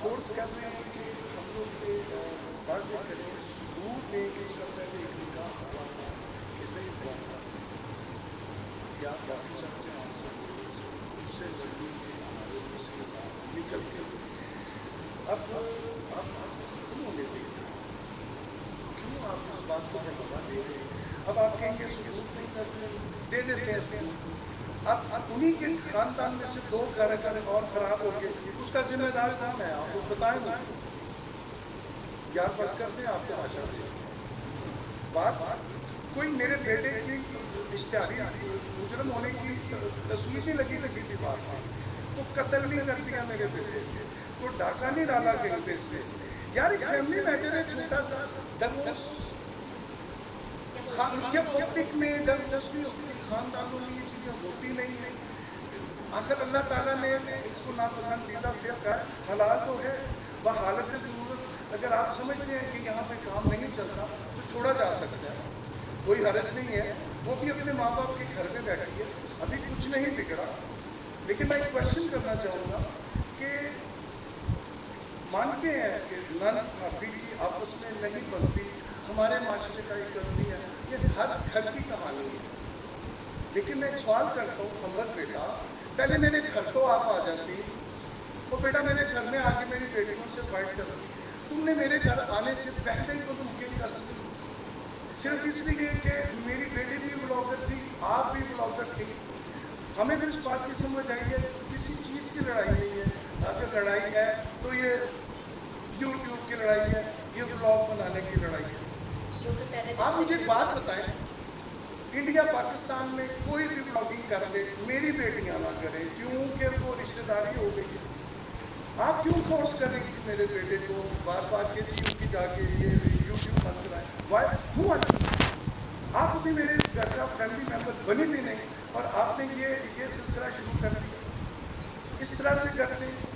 Force کر رہے ہیں کہ ہم لوگ پہ واضح کریں ضرور دیں کہ اس کا پہلے ایک نکاح ہوا تھا کہ نہیں ہوا تھا، یا کافی سمجھیں آپ سمجھیں اس سے ضروری کہ ہمارے منہ سے یہ بات نکل کے اب کیوں لیتے ہیں، کیوں آپ اس بات کو بڑھاوا دے رہے ہیں؟ اب آپ کہیں گے ثبوت نہیں کرتے، دے دیتے ہیں ثبوت۔ اب انہی کے خاندان میں سے 2 گھر اگر اور خراب ہو گئے، اس کا ذمہ دار کون ہے؟ آپ کو بتائیں گے؟ یار بس کرتے ہیں آپ کو آشا سے بات کوئی میرے بیٹے کی اشتہاری مجرم ہونے کی تصویر نہیں لگی تھی بات میں، تو قتل نہیں کر دیا میرے بیٹے کے، تو ڈاکہ نہیں ڈالا کہیں پہ اس نے۔ یار ایک فیملی میٹر ہے چھوٹا سا، پبلک میں ڈرس نہیں ہوتی، خاندانوں میں یہ چیزیں ہوتی نہیں ہیں۔ آخر اللہ تعالیٰ نے اس کو ناپسندیدہ فعل ہے، حلال تو ہے، بحالت ضرورت اگر آپ سمجھتے ہیں کہ یہاں پہ کام نہیں چلتا تو چھوڑا جا سکتا ہے، کوئی حرج نہیں ہے۔ وہ بھی اپنے ماں باپ کے گھر میں بیٹھی ہے، ابھی کچھ نہیں بگڑا۔ لیکن میں ایک کوشچن کرنا چاہوں گا کہ مانتے ہیں کہ نن ابھی کی آپس میں نہیں بنتی، ہمارے معاشرے کا ایک کرنی ہے، یہ ہر گھر کی کہانی ہے۔ لیکن میں ایک سوال کرتا ہوں، امر بیٹا پہلے میرے گھر تو آپ آ جاتی، وہ بیٹا میرے گھر میں آ کے میری بیٹیوں سے فائٹ کر دی، تم نے میرے گھر آنے سے پہلے ہی تو تم کے کر سکتی، صرف اس لیے کہ میری بیٹی بھی بلاگر تھی، آپ بھی بلاگر تھی۔ ہمیں بھی اس بات کی سمجھ آئی ہے کسی چیز کی لڑائی نہیں ہے، اگر لڑائی ہے تو یہ یوٹیوب کی لڑائی ہے، یہ بلاگ بنانے کی لڑائی ہے۔ آپ مجھے بات بتائیں، انڈیا پاکستان میں کوئی بھی بلاگنگ کر لے، میری بیٹیاں نہ کریں کیونکہ وہ رشتہ داری ہو گئی ہے۔ آپ کیوں فورس کریں گے کہ میرے بیٹے کو بار بار کے لیے کی جا کے یہ یوٹیوب بند کرائیں؟ وائی آپ ابھی میرے گھر کا فیملی ممبر بنے بھی نہیں اور آپ نے یہ سلسلہ شروع کر دیا، اس طرح سے کرتے ہیں۔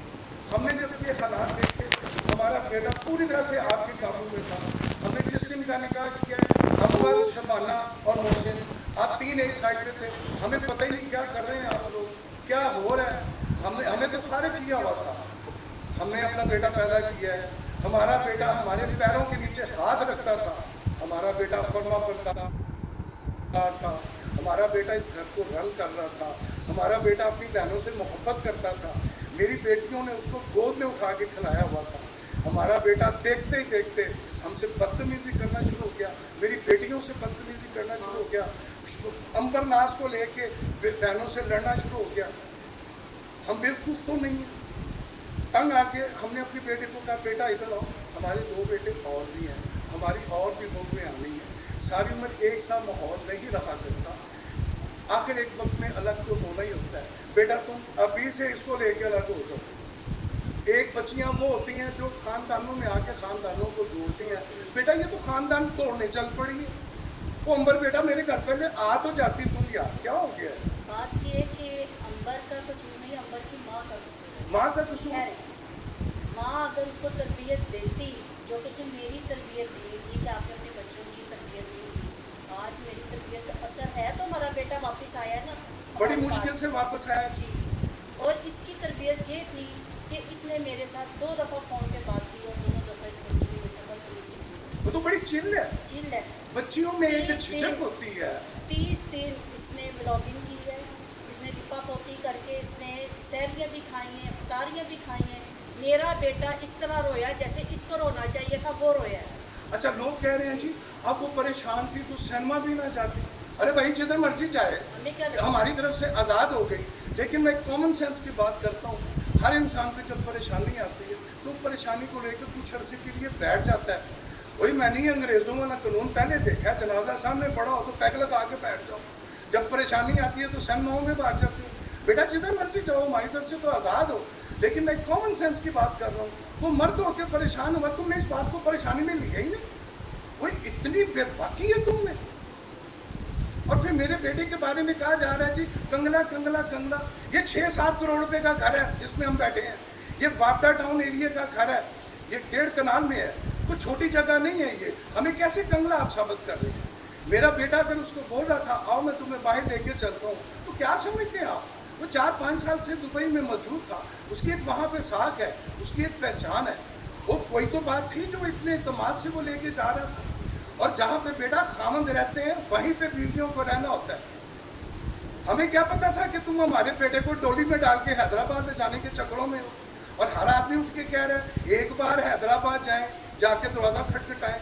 ہم نے جب یہ حالات دیکھے، ہمارا بیٹا پوری طرح سے آپ کے قابو میں تھا، ہم نے جس دن کا نکاح کیا، ہم شبانہ اور محسن آپ 3 ایک سائڈ پہ تھے، ہمیں پتہ ہی نہیں کیا کر رہے ہیں آپ لوگ، کیا ہو رہا ہے۔ ہمیں تو فارغ کیا ہوا تھا، ہم نے اپنا بیٹا پیدا کیا ہے، ہمارا بیٹا ہمارے پیروں کے نیچے ہاتھ رکھتا تھا، ہمارا بیٹا فرما پڑتا تھا، ہمارا بیٹا اس گھر کو رن کر رہا تھا، ہمارا بیٹا اپنی بہنوں سے محبت کرتا تھا، میری بیٹیوں نے اس کو گود میں اٹھا کے کھلایا ہوا تھا۔ ہمارا بیٹا دیکھتے ہی دیکھتے ہم سے بدتمیزی کرنا شروع ہو گیا، میری بیٹیوں سے بدتمیزی کرنا شروع ہو گیا، امبر ناز کو لے کے بہنوں سے لڑنا شروع ہو گیا۔ ہم بیوقوف تو نہیں ہیں، تنگ آ کے ہم نے اپنی بیٹے کو کہا بیٹا ادھر آؤ، ہمارے 2 بیٹے اور بھی ہیں، ہماری اور بھی ملک میں آنی ہے، ساری عمر ایک سا ماحول نہیں رہا کرتا، آخر ایک وقت میں الگ تو ہونا ہی ہوتا ہے۔ بیٹا تم ابھی سے اس کو لے کے الگ ہو جاؤ۔ ایک بچیاں وہ ہوتی ہیں جو خاندانوں میں آ کے خاندانوں کو جوڑتی ہیں، بیٹا یہ تو خاندان توڑنے چل پڑی ہے۔ وہ امبر بیٹا میرے گھر پہلے آ تو جاتی تم، یار کیا ہو گیا ہے؟ بات یہ ہے کہ امبر کا قصور نہیں، امبر کی ماں کا قصور ہے۔ ماں کا قصور؟ ماں اگر اس کو تربیت دیتی جو کہ اسے میری تربیت دی تھی کہ آپ نے اپنے بچوں کی تربیت دی تھی، آج میری تربیت کا اثر ہے تو ہمارا بیٹا واپس آیا ہے نا، بڑی مشکل سے واپس آیا جی۔ اور اس کی تربیت یہ تھی کہ اس نے میرے ساتھ 2 دفعہ فون پہ بات کی اور دونوں دفعہ اس بچی نے مجھے بدتمیزی کی۔ وہ تو بڑی چل ہے، چل ہے، بچیوں میں ایک جھجک ہوتی ہے۔ 30 دن اس نے بلاگنگ کی ہے، اس نے لپا پوتی کر کے اس نے سیریاں بھی کھائی ہیں، افطاریاں بھی کھائی ہیں۔ میرا بیٹا اس طرح رویا جیسے اس کو رونا چاہیے تھا، وہ رویا ہے۔ اچھا لوگ کہہ رہے ہیں جی اب وہ پریشان تھی تو سینما بھی نہ جاتی، ارے بھائی جدھر مرضی جائے، ہمیں کیا ہماری طرف سے آزاد ہو گئی۔ لیکن میں کامن سینس کی بات کرتا ہوں، ہر انسان پہ جب پریشانی آتی ہے تو پریشانی کو لے کے کچھ عرصے کے لیے بیٹھ جاتا ہے۔ وہی میں نہیں انگریزوں والا قانون پہلے دیکھا ہے، جنازہ سامنے پڑا ہو تو پیگ لگا کے بیٹھ جاؤ، جب پریشانی آتی ہے تو سینماؤں میں بھاگ جاتے ہو۔ بیٹا جدھر مرضی جاؤ، ہماری طرف سے تو آزاد ہو۔ لیکن میں کامن سینس کی بات کر رہا ہوں، وہ مرد ہو کے پریشان ہوا، تم نے اس بات کو پریشانی میں لیا ہی نہیں، کوئی اتنی بے باکی ہے تم میں۔ اور پھر میرے بیٹے کے بارے میں کہا جا رہا ہے جی کنگلا کنگلا کنگلا، یہ 6-7 کروڑ روپے کا گھر ہے جس میں ہم بیٹھے ہیں، یہ واپڈا ٹاؤن ایریا کا گھر ہے، یہ 1.5 کنال میں ہے، کوئی چھوٹی جگہ نہیں ہے یہ، ہمیں کیسے کنگلا آپ ثابت کر رہے ہیں؟ میرا بیٹا اگر اس کو بول رہا تھا آؤ میں تمہیں باہر لے کے چلتا ہوں، تو کیا سمجھتے ہیں آپ؟ वो 4-5 साल से दुबई में मौजूद था, उसकी एक वहाँ पे साख है, उसकी एक पहचान है। वो कोई तो बात थी जो इतने इत्मीनान से वो लेके जा रहा था। और जहाँ पे बेटा खामंद रहते हैं वहीं पे बीवियों को रहना होता है। हमें क्या पता था कि तुम हमारे बेटे को डोली में डाल के हैदराबाद ले जाने के चक्करों में हो। और हर आदमी उठ के कह रहा है एक बार हैदराबाद जाएं, जाके दरवाज़ा खटखटाएं।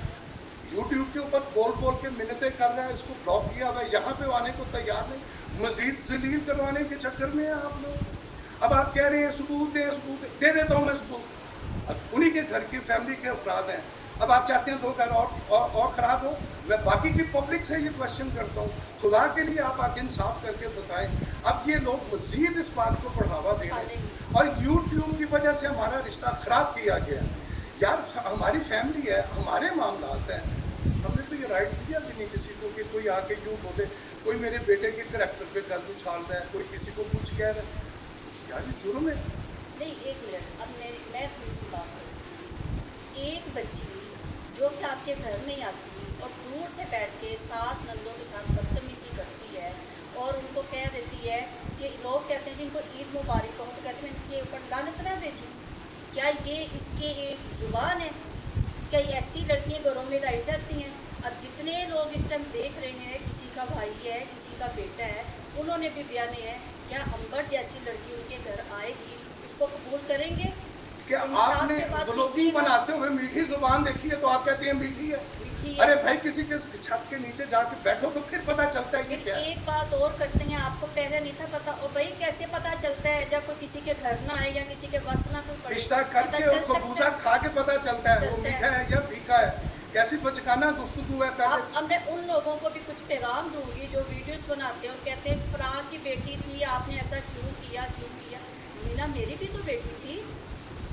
यूट्यूब के ऊपर बोल बोल के मिन्नतें कर रहा है, इसको ब्लॉक किया हुआ है, यहाँ पे आने को तैयार नहीं, मजीद जलील करवाने के चक्कर में है आप लोग। अब आप कह रहे हैं सबूत है, सबूत दे देता हूँ मैं सबूत। अब उन्हीं के घर की फैमिली के अफराद हैं। अब आप चाहते हैं दो घर और ख़राब हो। मैं बाकी की पब्लिक से ये क्वेश्चन करता हूँ, खुदा के लिए आप आगे इंसाफ करके बताएं। अब ये लोग मजीद इस बात को बढ़ावा दे रहे हैं और यूट्यूब की वजह से हमारा रिश्ता ख़राब किया गया। यार हमारी फैमिली है, हमारे मामलात हैं, हमने तो ये राइट दिया भी नहीं किसी को कि कोई आके यूँ बोले, कोई मेरे बेटे के करैक्टर पे गल उछाल रहा है, कोई किसी को कुछ कह रहा है। यार ये जुर्म है। नहीं, एक मिनट, अब मैं थोड़ी सी बात करूँ। एक बच्ची जो कि आपके घर नहीं आती और दूर से बैठ के सास नंदों के साथ बदतमीजी करती है और उनको कह देती है कि लोग कहते हैं जिनको ईद मुबारक हो, तो कहते हैं इनके ऊपर लानत ना भेजूँ। क्या ये इसके एक ज़ुबान है? क्या ऐसी लड़कियाँ घरों में लाई जाती हैं? अब जितने लोग इस टाइम देख रहे हैं, किसी का भाई है, किसी का बेटा है, उन्होंने भी बयाने हैं, क्या अंबर जैसी लड़की उनके घर आएगी, उसको कबूल करेंगे? क्या आपने व्लॉगिंग बनाते हुए मीठी जुबान देखी है तो आप कहते हैं मीठी है? अरे भाई किसी के छत के नीचे जाके बैठो तो फिर पता चलता है कि क्या। एक बात और करते हैं, आपको पहले नहीं था पता, और भाई कैसे पता चलता है जब कोई किसी के घर ना आए या किसी के बस ना कोई पड़े, रिश्ता करके और खरबूजा खा के पता चलता है वो मीठा है या फीका है। कैसी बचकाना गुफ्तगू है। अब मैं उन लोगों को भी कुछ पैगाम दूंगी जो वीडियोस बनाते हैं और कहते हैं फलां की बेटी थी, आपने ऐसा क्यों किया। मीना मेरी भी तो बेटी थी,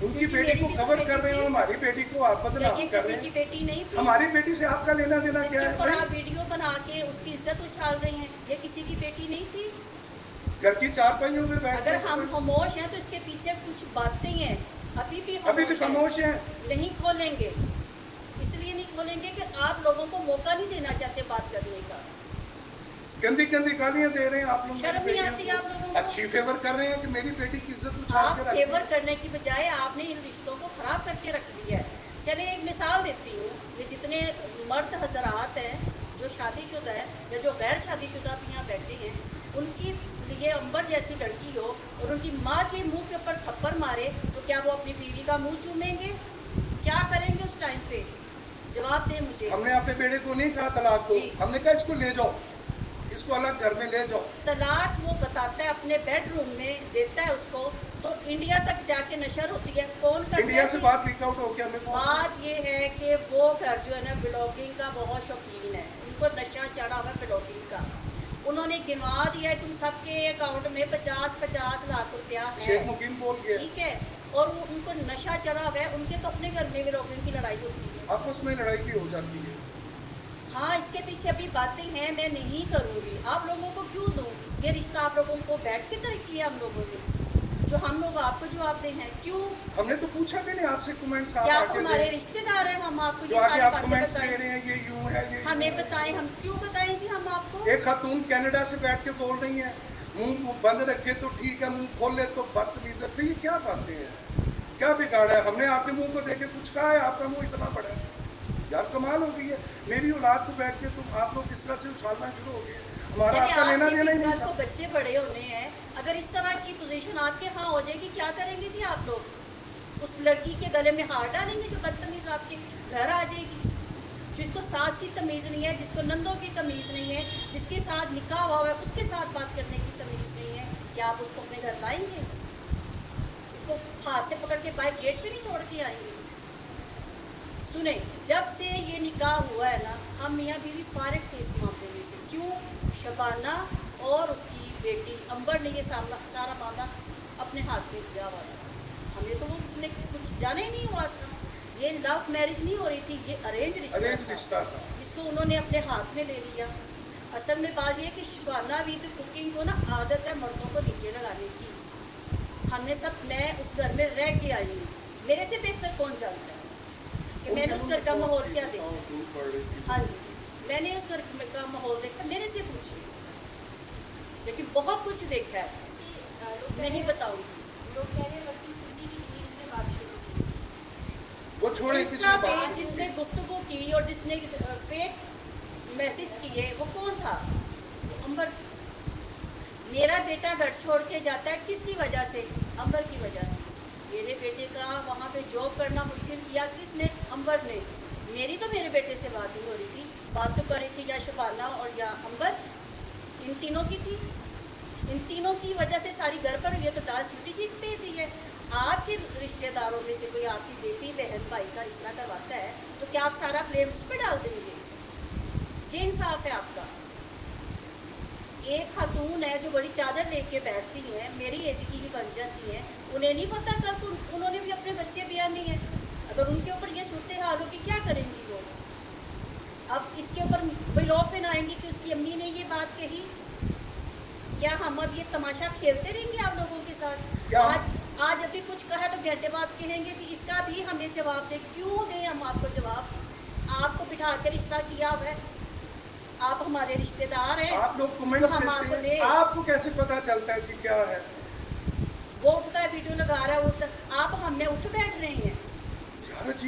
उनकी बेटी को कवर कर रहे हो, हमारी बेटी को आप बदनाम कर रहे हैं। बेटी नहीं थी। हमारी बेटी से आपका लेना देना क्या है? आप वीडियो बना के उसकी इज्जत उछाल रही हैं, ये किसी की बेटी नहीं थी। घर की चारपाइयों में बैठ अगर हम खामोश हैं तो इसके पीछे कुछ बातें हैं, अभी भी खामोश हैं। नहीं खोलेंगे, इसलिए नहीं खोलेंगे कि आप लोगों को मौका नहीं देना चाहते बात करने का। गंदी गंदी गालियां दे रहे हैं आप लोग। शर्म नहीं आती आप लोगों को? अच्छी फेवर कर रहे हैं कि मेरी बेटी की इज्जत उछाल के रखी है। फेवर करने की बजाय आपने इन रिश्तों को खराब करके रख दिया है। चले एक मिसाल देती हूँ, ये जितने मर्द हजरात हैं जो शादीशुदा है या जो गैर शादीशुदा भी यहाँ बैठे हैं, उनकी लिए अंबर जैसी लड़की हो और उनकी माँ के मुंह के ऊपर थप्पड़ मारे तो क्या वो अपनी बीवी का मुंह चूमेंगे? क्या करेंगे उस टाइम पे? जवाब दें मुझे। हमने अपने बेटे को नहीं कहा तलाक दो, हमने कहा इसको ले जाओ, इसको अलग घर में ले जाओ। तलाक वो बताता है अपने बेडरूम में देता है उसको, तो इंडिया तक जाके नशर होती है। कौन करता है? इंडिया से बात लीक आउट हो गया। बात ये है कि वो घर जो है ना ब्लॉगिंग का बहुत शौकीन है, उनको नशा चढ़ा हुआ ब्लॉगिंग का। उन्होंने गिनवा दिया है तुम सबके अकाउंट में 50-50 लाख रुपया है, शेख मुकीम बोल गया, ठीक है, और वो उनको नशा चढ़ा हुआ है। उनके तो अपने घर में ब्लॉगिंग की लड़ाई होती है, आपस में लड़ाई भी हो जाती है। हाँ, इसके पीछे अभी बातें हैं, मैं नहीं करूँगी। आप लोगों को क्यों दूँ ये रिश्ता? आप लोगों को बैठ के तय किया हम लोगों ने, जो हम लोग आपको जवाब दे हैं। क्यों? हमने तो पूछा भी नहीं आपसे कमेंट्स। आप क्या हमारे रिश्तेदार हैं? हम आपको ये सारी बातें बताएं, ये यूं है, ये हमें बताएं। हम क्यों बताएं जी हम आपको? एक खातून कनाडा से बैठ के बोल रही है, मुंह बंद रखे तो ठीक है, मुंह खोल ले तो बदतमीज है। ये क्या बातें हैं? क्या बिगाड़ा है? हमने आपके मुंह को देखे कुछ कहा है? आपका मुंह इतना बड़ा है यार, कमाल हो गई है। मेरी औलाद को बैठ के तुम आप लोग किस तरह से उछालना शुरू हो गए। हमारा आपका लेना देना ही नहीं था। बच्चे बड़े होने हैं, अगर इस तरह की पोजीशन आपके यहाँ हो जाएगी, क्या करेंगे जी आप लोग? उस लड़की के गले में हाथ डालेंगे जो बदतमीज आपके घर आ जाएगी, जिसको सास की तमीज़ नहीं है, जिसको नंदों की तमीज़ नहीं है, जिसके साथ निकाह हुआ है उसके साथ बात करने की तमीज़ नहीं है। क्या आप उसको अपने घर लाएंगे? उसको हाथ से पकड़ के बाइक गेट पे नहीं छोड़ के आएंगे? सुने, जब से ये निकाह हुआ है ना, हम मियाँ बीवी फारिग थे इस मामले में से। क्यों? शबाना और उसकी बेटी अंबर ने ये सारा मामला अपने हाथ में लिया हुआ था। हमें तो वो उसने कुछ जाना ही नहीं हुआ था। ये लव मैरिज नहीं हो रही थी, ये अरेंज रिश्ता था, जिसको उन्होंने अपने हाथ में ले लिया। असल में बात ये कि शबाना भी तो कुकिंग को ना आदत है मर्दों को नीचे लगाने की। हमने सब, मैं उस घर में रह के आई हूँ, मेरे से बेहतर कौन जानता है कि मैंने उस घर का माहौल क्या देखा। हाँ जी, मैंने उस घर का माहौल देखा, मेरे से पूछिए, लेकिन बहुत कुछ देखा है। नहीं बताऊंगी। लोग कह रहे हैं लड़की सिद्धि की नींद में बात शुरू की। वो छोड़े किसी इंस्टा पे बात जिसने गुफ्तगू की और जिसने फेक मैसेज किए वो कौन था? अंबर। मेरा बेटा घर छोड़ के जाता है किसकी वजह से? अंबर की वजह से। मेरे बेटे का वहाँ पे जॉब करना मुश्किल किया किसने? अंबर ने। मेरी तो मेरे बेटे से बात नहीं हो रही थी, बात तो कर रही थी या शुभाना और या अंबर, इन तीनों की थी। इन तीनों की वजह से सारी घर पर ये तो दाल छुट्टी जीत पे दी है। आपके रिश्तेदारों में से कोई आपकी बेटी बहन भाई का रिश्ता करवाता है तो क्या आप सारा ब्लेम उस पर डाल देंगे? ये इंसाफ है आपका? एक खातून है जो बड़ी चादर लेके बैठती है, मेरी एज की ही बन जाती है, उन्हें नहीं पता कल को उन्होंने भी अपने बच्चे ब्याह नहीं है। अगर उनके ऊपर ये सूरत हाल होगी क्या करेंगी वो? अब इसके ऊपर ब्लॉग पे ना आएंगी कि उसकी अम्मी ने ये बात कही। क्या हम अब ये तमाशा खेलते रहेंगे आप लोगों के साथ? आज अभी कुछ कहा तो घंटे बाद कहेंगे कि इसका भी हमें जवाब दे। क्यों दें हम आपको जवाब? आपको बिठा के रिश्ता किया हुआ है, आप हमारे रिश्तेदार हैं। आप लोग कमेंट्स हम आपको देते हैं, आपको कैसे पता चलता है कि क्या है? वो उठता है, वीडियो लगा रहा है, आप हमें उठ बैठ रहे हैं।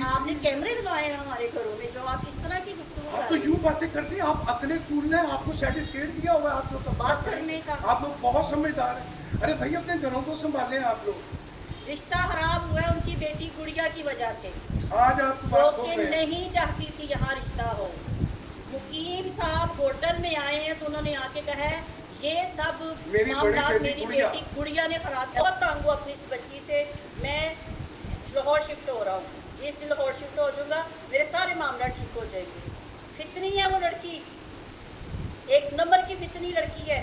आपने कैमरे लगाए हैं हमारे घरों में जो आप इस तरह की गुफ्तगू आप तो यूं बातें करते हैं, आप अकले कूल हैं, आपको सर्टिफिकेट दिया हुआ है, आप लोग बात करने का। आप लोग बहुत समझदार हैं। अरे भाई अपने घरों को संभालें आप लोग। रिश्ता खराब हुआ है उनकी बेटी गुड़िया की वजह से। आज आप बात हो वो नहीं चाहती थी यहाँ रिश्ता हो। मुकीम साहब होटल में आए हैं तो उन्होंने आके कहा है ये सब मामला मेरी बेटी गुड़िया ने खराब किया। बहुत तंग हूँ अपनी इस बच्ची से। मैं लाहौर शिफ्ट हो रहा हूँ, जिस दिन लाहौर शिफ्ट हो जाऊंगा मेरे सारे मामला ठीक हो जाएंगे। फितनी है वो लड़की, एक नंबर की फितनी लड़की है।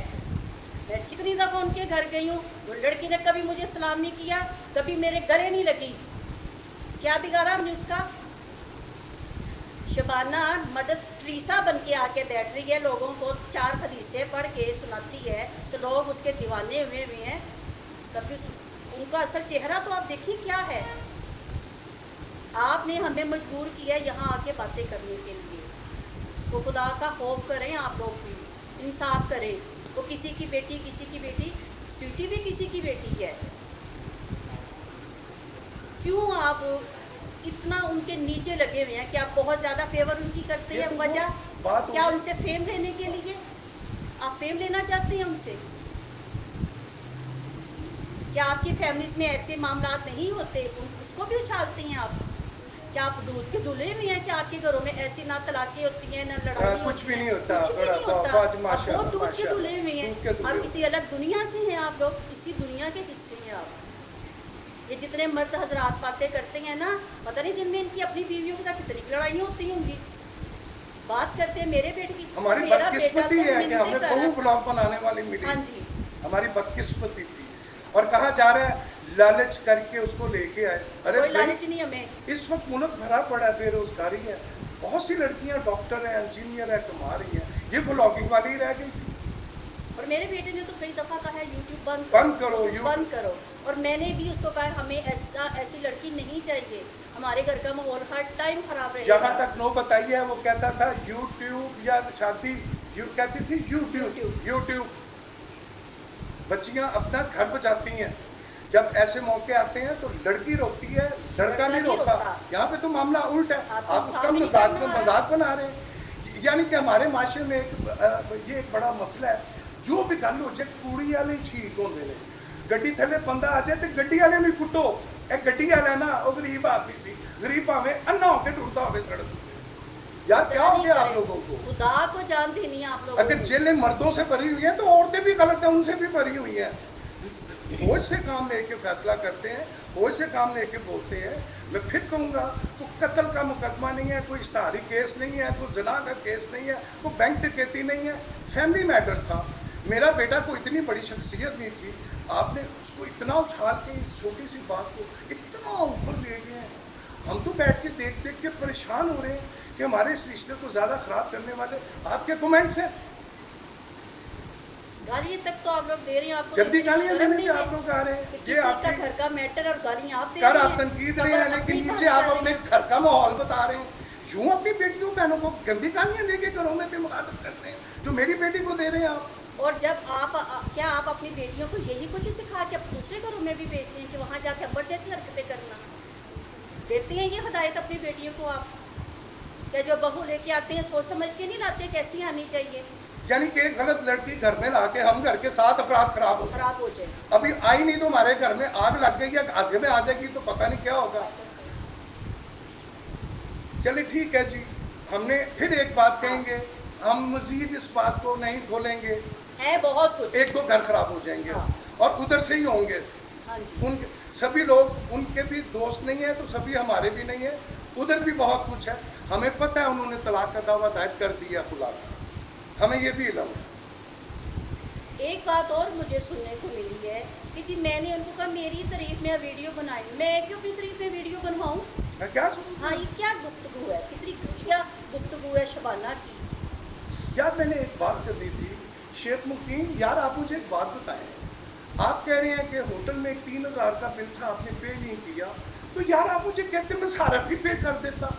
मैं जितनी दफ़ा उनके घर गई हूँ वो लड़की ने कभी मुझे सलाम नहीं किया, कभी मेरे गले नहीं लगी। क्या बिगाड़ा हमने उसका? शबाना मदद ट्रीसा बन के आके बैठ रही है, लोगों को 4 हदीसें पढ़ के सुनाती है तो लोग उसके दीवाने हुए हैं। कभी उनका असल चेहरा तो आप देखिए क्या है। आपने हमें मजबूर किया यहाँ आके बातें करने के लिए। तो खुदा का खौफ करें आप लोग भी, इंसाफ करें। वो किसी की बेटी स्वीटी भी किसी की बेटी है। क्यों आप इतना उनके नीचे लगे हुए हैं? क्या आप बहुत ज़्यादा फेवर उनकी करते हैं? वजह क्या? उनसे फेम लेने के लिए आप फेम लेना चाहते हैं उनसे? क्या आपकी फैमिलीज में ऐसे मामला नहीं होते? उसको भी उछालते हैं आप? क्या आप दूध के दूल्हे भी हैं? क्या आपके घरों में ऐसी ना तलाकें होती हैं ना लड़ाई? कुछ भी नहीं होता। वो दूध के दूल्हे भी हैं और किसी अलग दुनिया से हैं आप लोग, इसी दुनिया के हिस्से हैं आप। ये जितने मर्द हजरात बातें करते हैं ना, पता नहीं दिन में इनकी अपनी बीवियों के साथ कितनी लड़ाई होती होंगी। बात करते हैं मेरे बेटे की। हमारी बदकिस्मती है कि हमें बहु ब्लॉग बनाने वाली मिली। हाँ जी, हमारी बदकिस्मती थी। और कहा जा रहा है लालच करके उसको लेके आए। अरे कोई लालच नहीं हमें। इस वक्त मुल्क भरा पड़ा है, बेरोजगारी है, बहुत सी लड़कियां डॉक्टर हैं, इंजीनियर है, कमा रही हैं। ये ब्लॉगिंग वाली ही रह गई थी। और मेरे बेटे ने तो कई दफ़ा कहा है यूट्यूब बंद करो। और मैंने भी उसको कहा हमें ऐसी लड़की नहीं चाहिए। हमारे घर का माहौल हर टाइम खराब रहेगा। जहाँ तक नो बताइए, वो कहता था यूट्यूब या शादी, कहती थी यूट्यूब। बच्चियां अपना घर बचाती हैं। जब ऐसे मौके आते हैं तो लड़की रोकती है, लड़का नहीं रोकता। यहाँ पे तो मामला उल्ट है। आप उसका मजाक बना रहे हैं। यानी कि हमारे माशरे में ये एक बड़ा मसला है। जो भी गल हो जाए कुड़ी वाले ठीक होंगे ने। गड्डी थले बंदा आ जाए तो गड्डी वाले नहीं कुटो। एक गड्डी वाला ना वो गरीब आदमी सी, गरीब भावे अन्ना होकर टुरता हो सड़क। यार क्या हो गया आप लोगों को? खुदा को जानती नहीं आप लोग। अगर जेलें मर्दों से भरी हुई हैं तो औरतें भी गलत हैं, उनसे भी भरी हुई हैं। होश से काम लेके फैसला करते हैं, होश से काम लेके बोलते हैं। मैं फिर कहूँगा तो कत्ल का मुकदमा नहीं है, कोई इश्तहारी केस नहीं है, कोई जना का केस नहीं है, कोई बैंक डकैती नहीं है, फैमिली मैटर था। मेरा बेटा को इतनी बड़ी शख्सियत नहीं थी, आपने उसको इतना उछाल के इस छोटी सी बात को इतना ऊपर ले गए हैं। हम तो बैठ के देख देख के परेशान हो रहे हैं कि हमारे इस रिश्ते को ज़्यादा ख़राब करने वाले आपके कमेंट्स हैं। गालियाँ तक तो आप लोग दे रहे हैं। आपको जब भी गालियाँ देने के आप लोग आ रहे हैं, ये आपका घर का मैटर और गालियाँ आप दे रहे हैं। आप तनकीद रहे हैं, लेकिन नीचे आप अपने घर का माहौल बता रहे हैं। यूँ अपनी बेटियों बहनों को गंदी गालियाँ दे के घरों में भी मुखातिब करते हैं, जो मेरी बेटी को दे रहे हैं आप। और जब क्या आप अपनी बेटियों को यही कुछ सिखा के दूसरे घरों में भी भेजते हैं कि वहाँ जाके अब्बर जैसी हरकतें करना? देते हैं ये हिदायत अपनी बेटियों को आप? क्या जो बहू लेके आते हैं सोच समझ के नहीं लाते कैसी आनी चाहिए? यानी कि एक गलत लड़की घर में लाके हम घर के 7 अफराद खराब हो जाए। अभी आई नहीं तो हमारे घर में आग लग गई या आगे में आ जाएगी तो पता नहीं क्या होगा। चलिए ठीक है जी, हमने फिर एक बात कहेंगे, हम मजीद इस बात को नहीं खोलेंगे। है बहुत कुछ, एक दो घर खराब हो जाएंगे और उधर से ही होंगे। हाँ जी। उनके सभी लोग, उनके भी दोस्त नहीं है तो सभी हमारे भी नहीं है, उधर भी बहुत कुछ है। हमें पता है उन्होंने तलाक का दावा दायर कर दिया खुला, हमें ये भी इल्म है। एक बात और मुझे सुनने को मिली है कि जी मैंने उनको कहा मेरी तारीफ में वीडियो बनाई, मैं क्यों अपनी तारीफ में वीडियो बनवाऊँ? क्या हाँ, ये क्या गुफ्तगू है, कितनी घटिया गुफ्तगू है शबाना की। यार मैंने एक बात कर दी थी शेख मुकीम, यार आप मुझे एक बात बताएं, आप कह रहे हैं कि होटल में 3000 का बिल था आपने पे नहीं किया, तो यार आप मुझे कहते मैं सारा भी पे कर देता।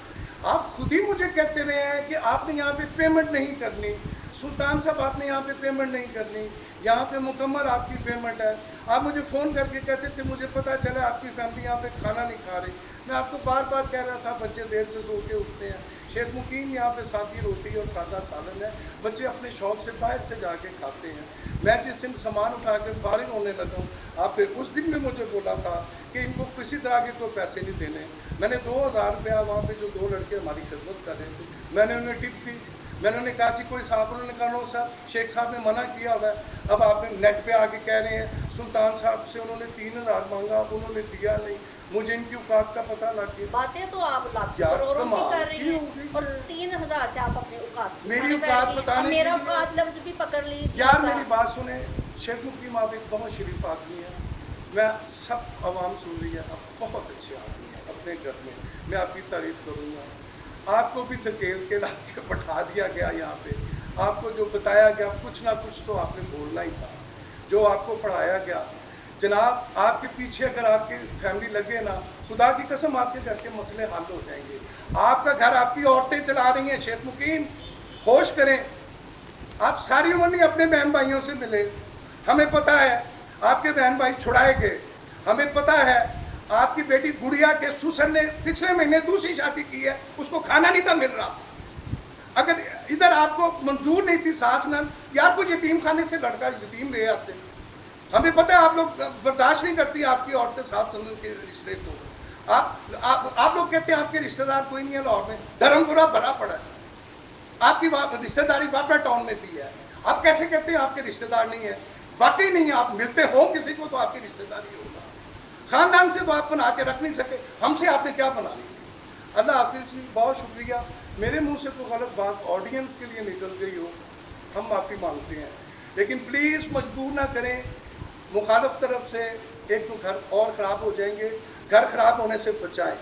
आप खुद ही मुझे कहते रहे हैं कि आपने यहाँ पे पेमेंट नहीं करनी, सुल्तान साहब आपने यहाँ पे पेमेंट नहीं करनी, यहाँ पे मुकम्मल आपकी पेमेंट है। आप मुझे फ़ोन करके कहते थे मुझे पता चला आपकी फैमिली यहाँ पे खाना नहीं खा रही, मैं आपको बार बार कह रहा था बच्चे देर से सो के उठते हैं। शेख मुकीम यहाँ पे सादी रोटी और सादा सालन है, बच्चे अपने शौक से बाहर से जाके खाते हैं। मैं जिस दिन सामान उठा के फारिग होने लगा, आप फिर उस दिन में मुझे बोला था कि इनको किसी तरह के कोई पैसे नहीं देने। मैंने 2000 रुपया वहाँ पे जो 2 लड़के हमारी खिदमत कर रहे थे, मैंने उन्हें टिप दी। मैंने उन्हें कहा कि कोई साहब, उन्होंने कहा नो सर, शेख साहब ने मना किया हुआ है। अब आप नेट पे आके कह रहे हैं सुल्तान साहब से उन्होंने 3000 मांगा, अब उन्होंने दिया नहीं। मुझे इनकी औकात का पता लग गया। बातें तो आप करोड़ों की कर रही हैं और 3000 से आप अपने औकात, मेरी औकात बताने, मेरा औकात लफ्ज भी पकड़ लीजिए। यार मेरी बात सुने, शेख मुकीम आप एक बहुत शरीफ आदमी है, मैं सब आवाम सुन रही है, आप बहुत अच्छे आदमी हैं। अपने घर में मैं आपकी तारीफ करूँगा। आपको भी धकेल के ला के बैठा दिया गया यहाँ पे, आपको जो बताया गया कुछ ना कुछ तो आपने बोलना ही था, जो आपको पढ़ाया गया। जनाब आपके पीछे अगर आपकी फैमिली लगे ना, खुदा की कसम आपके घर के मसले हल हो जाएंगे। आपका घर आपकी औरतें चला रही हैं। शेख मुकीम होश करें, आप सारी उम्र नहीं अपने बहन भाइयों से मिले। हमें पता है आपके बहन भाई छुड़ाए गए, हमें पता है आपकी बेटी गुड़िया के सुसर ने पिछले महीने दूसरी शादी की है, उसको खाना नहीं था मिल रहा। अगर इधर आपको मंजूर नहीं थी सास नन, यार को यतीम खाने से लड़का यतीम ले आते। हमें पता है आप लोग बर्दाश्त नहीं करती आपकी औरतें सास नन के रिश्ते को। आप लोग कहते हैं आपके रिश्तेदार कोई नहीं है लाहौर में, धर्मपुरा भरा पड़ा है। आपकी रिश्तेदारी बाबरा टाउन में भी है, आप कैसे कहते हैं आपके रिश्तेदार नहीं है? वाकई नहीं है, आप मिलते हो किसी को तो आपकी रिश्तेदारी होगा। खानदान से तो आप बना के रख नहीं सके, हमसे आपने क्या बना ली? अल्लाह हाफिज़ जी, बहुत शुक्रिया। मेरे मुंह से तो गलत बात ऑडियंस के लिए निकल गई हो, हम माफ़ी मांगते हैं, लेकिन प्लीज़ मजबूर ना करें। मुखालिफ तरफ से एक दो घर और ख़राब हो जाएंगे, घर ख़राब होने से बचाएं।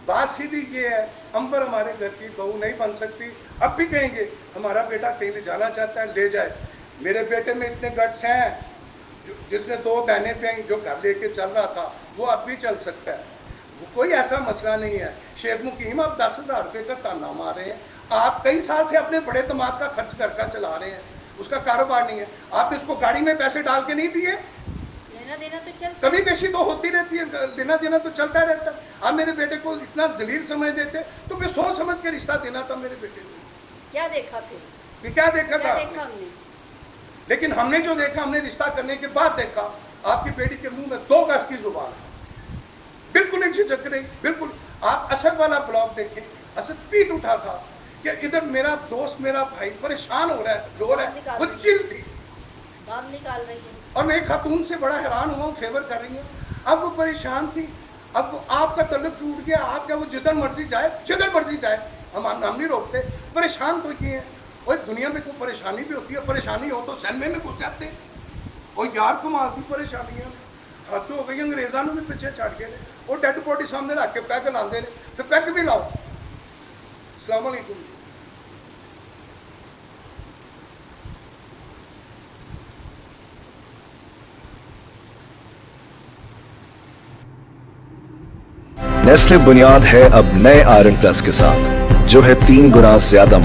बात सीधी ये है, अंबर हमारे घर की बहू नहीं बन सकती। अब भी कहेंगे हमारा बेटा कहीं ले जाना चाहता है, ले जाए। मेरे बेटे में इतने गट्स हैं, जिसने 2 बहनें थी, जो घर लेके चल रहा था वो अब भी चल सकता है, वो कोई ऐसा मसला नहीं है। शेख मुकीम आप 10,000 रुपये का ताना मार रहे हैं, आप कई साल से अपने बड़े दिमाग का खर्च करके चला रहे हैं, उसका कारोबार नहीं है। आपने उसको गाड़ी में पैसे डाल के नहीं दिए, लेना देना तो चल, कभी बेशी तो होती रहती है, लेना देना तो चलता रहता है। आप मेरे बेटे को इतना जलील समझ देते तो मैं सोच समझ के रिश्ता देना था मेरे बेटे को। क्या देखा फिर? क्या देखा था हमने? लेकिन हमने जो देखा, हमने रिश्ता करने के बाद देखा, आपकी बेटी के मुंह में 2 गज की जुबान है, बिल्कुल नहीं झिझक रही, बिल्कुल। आप असद वाला ब्लॉग देखें, असद पीट उठा था कि इधर मेरा दोस्त मेरा भाई परेशान हो रहा है, रो रहा है, वो चिल थी, बात निकाल रही है। और मैं खातून से बड़ा हैरान हुआ, फेवर कर रही हूँ। अब वो परेशान थी, अब वो आपका तल्लुक टूट गया, आप क्या वो जिधर मर्जी जाए, हम नहीं रोकते। परेशान तो ये हैं, और दुनिया में कोई परेशानी भी होती है, परेशानी हो तो सैलमे में घुस जाते हैं। और यार कमाल की परेशानी है, हद तो हो गई, अंग्रेज़ों ने भी पीछे छड़ गए और डेड बॉडी सामने रख के पैग लाते हैं, तो पैग भी लाओ। अस्सलाम वालेकुम। नेस्ले बुनियाद है अब नए आयरन प्लस के साथ, जो है 3 गुना ज्यादा